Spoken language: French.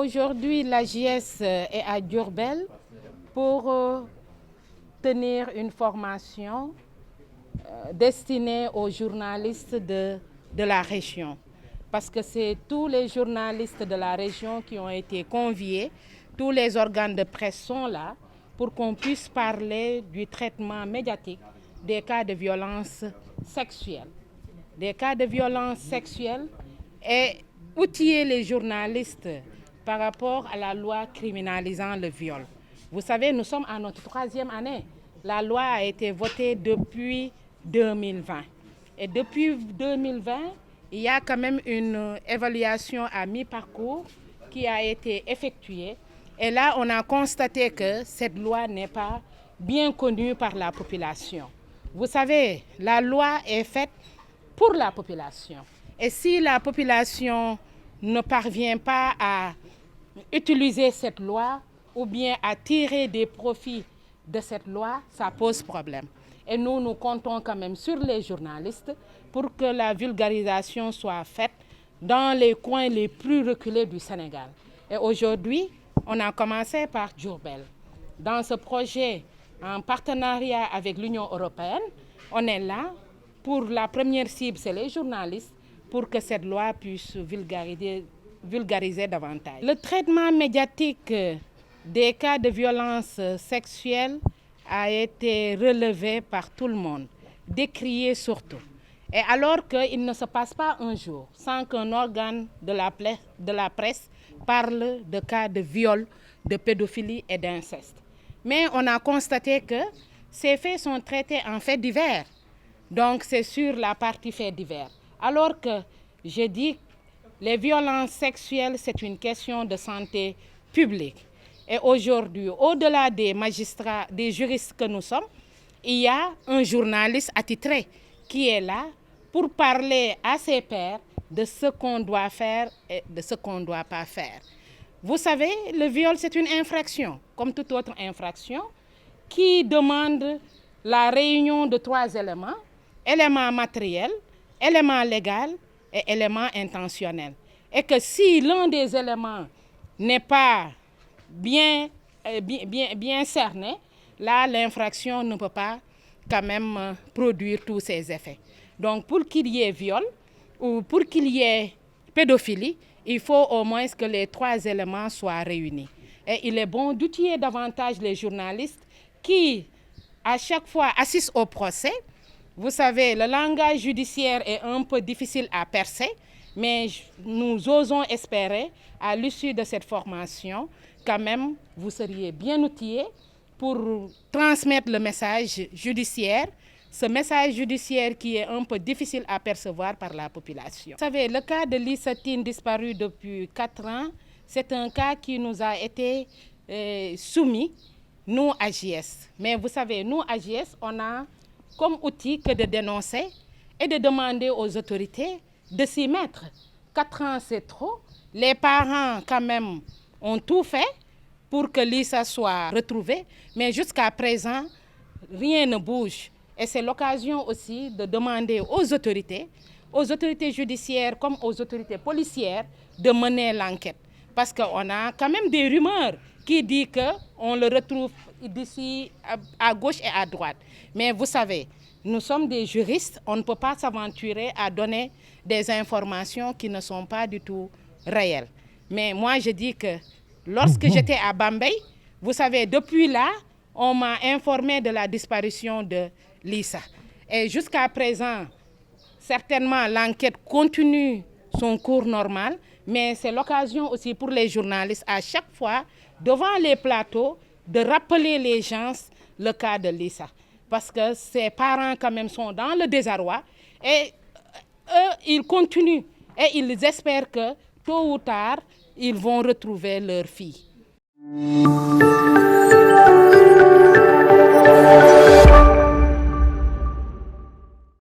Aujourd'hui, l'AJS est à Diourbel pour tenir une formation destinée aux journalistes de la région. Parce que c'est tous les journalistes de la région qui ont été conviés, tous les organes de presse sont là pour qu'on puisse parler du traitement médiatique des cas de violence sexuelle. Des cas de violence sexuelle et outiller les journalistes par rapport à la loi criminalisant le viol. Vous savez, nous sommes à notre 3e année. La loi a été votée depuis 2020. Et depuis 2020, il y a quand même une évaluation à mi-parcours qui a été effectuée. Et là, on a constaté que cette loi n'est pas bien connue par la population. Vous savez, la loi est faite pour la population. Et si la population ne parvient pas à utiliser cette loi ou bien à tirer des profits de cette loi, ça pose problème. Et nous comptons quand même sur les journalistes pour que la vulgarisation soit faite dans les coins les plus reculés du Sénégal. Et aujourd'hui, on a commencé par Diourbel. Dans ce projet, en partenariat avec l'Union européenne, on est là pour la première cible, c'est les journalistes, pour que cette loi puisse vulgariser davantage. Le traitement médiatique des cas de violence sexuelle a été relevé par tout le monde, décrié surtout. Et alors qu'il ne se passe pas un jour sans qu'un organe de la presse parle de cas de viol, de pédophilie et d'inceste. Mais on a constaté que ces faits sont traités en faits divers. Donc c'est sur la partie faits divers. Alors que je dis les violences sexuelles, c'est une question de santé publique. Et aujourd'hui, au-delà des magistrats, des juristes que nous sommes, il y a un journaliste attitré qui est là pour parler à ses pairs de ce qu'on doit faire et de ce qu'on ne doit pas faire. Vous savez, le viol, c'est une infraction, comme toute autre infraction, qui demande la réunion de 3 éléments, élément matériel, élément légal et élément intentionnel. Et que si l'un des éléments n'est pas bien cerné, là, l'infraction ne peut pas quand même produire tous ses effets. Donc, pour qu'il y ait viol ou pour qu'il y ait pédophilie, il faut au moins que les 3 éléments soient réunis. Et il est bon d'outiller davantage les journalistes qui, à chaque fois, assistent au procès. Vous savez, le langage judiciaire est un peu difficile à percer, mais nous osons espérer, à l'issue de cette formation, quand même, vous seriez bien outillés pour transmettre le message judiciaire, ce message judiciaire qui est un peu difficile à percevoir par la population. Vous savez, le cas de Lissa Tine disparu depuis 4 ans, c'est un cas qui nous a été soumis, nous, AJS. Mais vous savez, nous, AJS, on a comme outil que de dénoncer et de demander aux autorités de s'y mettre. 4 ans, c'est trop. Les parents, quand même, ont tout fait pour que Lissa soit retrouvée. Mais jusqu'à présent, rien ne bouge. Et c'est l'occasion aussi de demander aux autorités judiciaires comme aux autorités policières, de mener l'enquête. Parce qu'on a quand même des rumeurs qui disent qu'on le retrouve d'ici à gauche et à droite. Mais vous savez, nous sommes des juristes, on ne peut pas s'aventurer à donner des informations qui ne sont pas du tout réelles. Mais moi, je dis que lorsque j'étais à Bambey, vous savez, depuis là, on m'a informé de la disparition de Lissa. Et jusqu'à présent, certainement, l'enquête continue son cours normal, mais c'est l'occasion aussi pour les journalistes, à chaque fois, devant les plateaux, de rappeler les gens le cas de Lissa. Parce que ses parents, quand même, sont dans le désarroi et eux, ils continuent et ils espèrent que, tôt ou tard, ils vont retrouver leur fille.